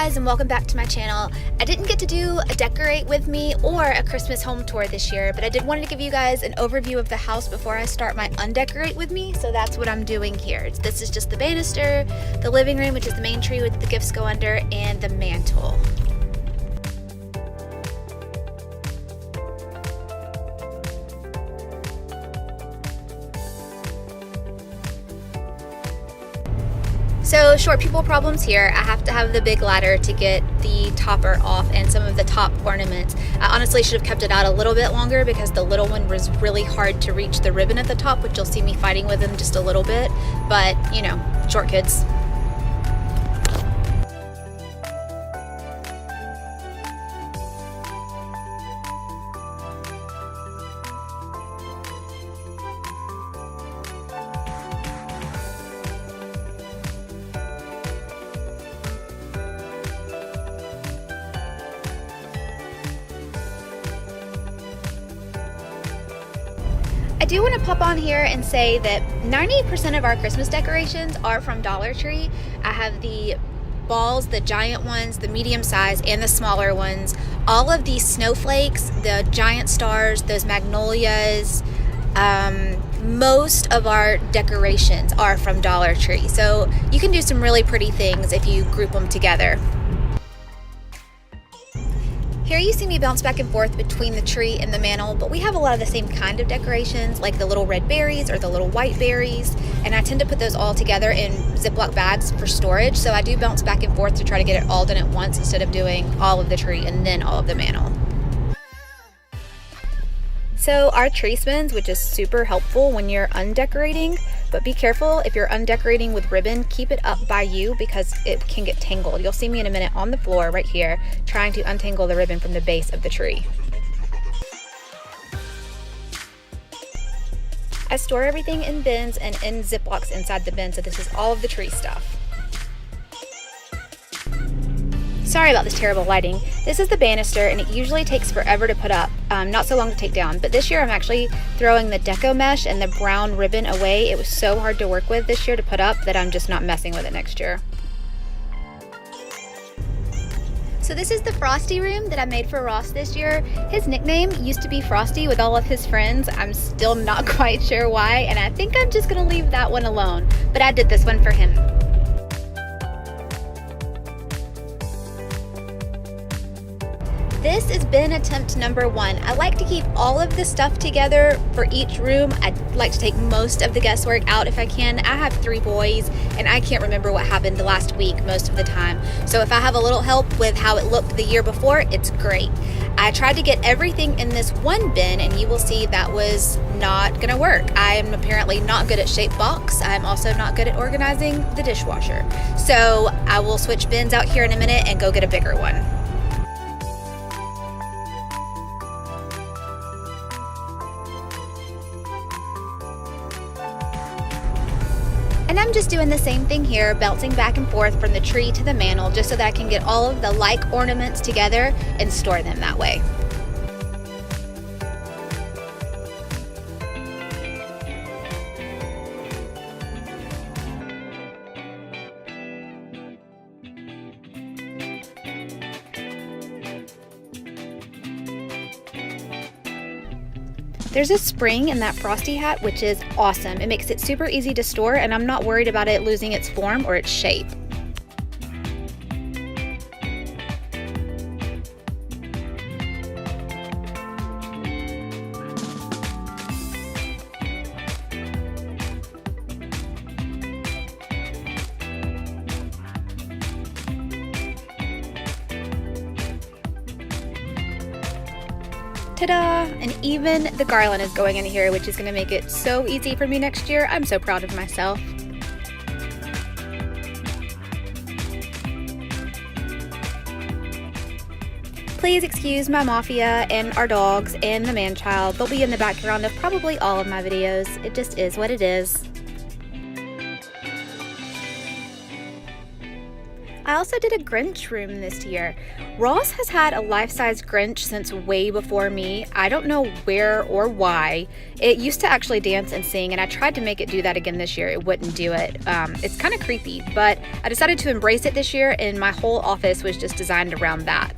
guys, and welcome back to my channel. I didn't get to do a decorate with me or a Christmas home tour this year, but I did want to give you guys an overview of the house before I start my undecorate with me, so that's what I'm doing here. This is just the banister, the living room, which is the main tree with the gifts go under, and the mantle. So short people problems here. I have to have the big ladder to get the topper off and some of the top ornaments. I honestly should have kept it out a little bit longer because the little one was really hard to reach the ribbon at the top, which you'll see me fighting with him just a little bit, but you know, short kids. I do want to pop on here and say that 90% of our Christmas decorations are from Dollar Tree. I have the balls, the giant ones, the medium size, and the smaller ones. All of these snowflakes, the giant stars, those magnolias, most of our decorations are from Dollar Tree. So you can do some really pretty things if you group them together. Here you see me bounce back and forth between the tree and the mantle, but we have a lot of the same kind of decorations, like the little red berries or the little white berries, and I tend to put those all together in Ziploc bags for storage, so I do bounce back and forth to try to get it all done at once instead of doing all of the tree and then all of the mantle. So our tree spins, which is super helpful when you're undecorating, but be careful if you're undecorating with ribbon, keep it up by you because it can get tangled. You'll see me in a minute on the floor right here trying to untangle the ribbon from the base of the tree. I store everything in bins and in Ziplocs inside the bin, so this is all of the tree stuff. Sorry about this terrible lighting. This is the banister and it usually takes forever to put up, not so long to take down, but this year I'm actually throwing the deco mesh and the brown ribbon away. It was so hard to work with this year to put up that I'm just not messing with it next year. So this is the Frosty Room that I made for Ross this year. His nickname used to be Frosty with all of his friends. I'm still not quite sure why, and I think I'm just gonna leave that one alone, but I did this one for him. This is bin attempt number 1. I like to keep all of the stuff together for each room. I like to take most of the guesswork out if I can. I have 3 boys and I can't remember what happened last week most of the time. So if I have a little help with how it looked the year before, it's great. I tried to get everything in this one bin and you will see that was not gonna work. I am apparently not good at shape box. I'm also not good at organizing the dishwasher. So I will switch bins out here in a minute and go get a bigger one. And I'm just doing the same thing here, bouncing back and forth from the tree to the mantle just so that I can get all of the like ornaments together and store them that way. There's a spring in that Frosty hat, which is awesome. It makes it super easy to store, and I'm not worried about it losing its form or its shape. Ta-da! And even the garland is going in here, which is going to make it so easy for me next year. I'm so proud of myself. Please excuse my mafia and our dogs and the man-child. They'll be in the background of probably all of my videos. It just is what it is. I also did a Grinch room this year. Ross has had a life-size Grinch since way before me. I don't know where or why. It used to actually dance and sing, and I tried to make it do that again this year. It wouldn't do it. It's kind of creepy, but I decided to embrace it this year, and my whole office was just designed around that.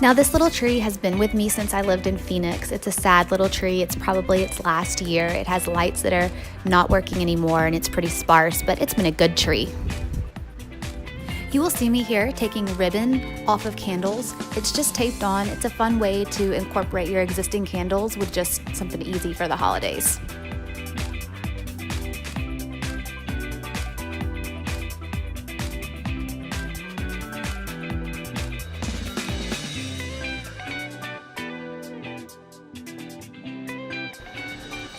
Now this little tree has been with me since I lived in Phoenix. It's a sad little tree. It's probably its last year. It has lights that are not working anymore and it's pretty sparse, but it's been a good tree. You will see me here taking ribbon off of candles. It's just taped on. It's a fun way to incorporate your existing candles with just something easy for the holidays.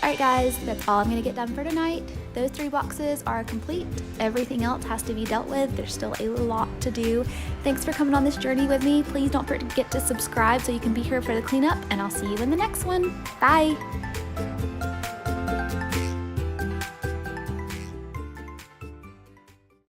Alright guys, that's all I'm going to get done for tonight. Those 3 boxes are complete. Everything else has to be dealt with. There's still a lot to do. Thanks for coming on this journey with me. Please don't forget to subscribe so you can be here for the cleanup, and I'll see you in the next one. Bye!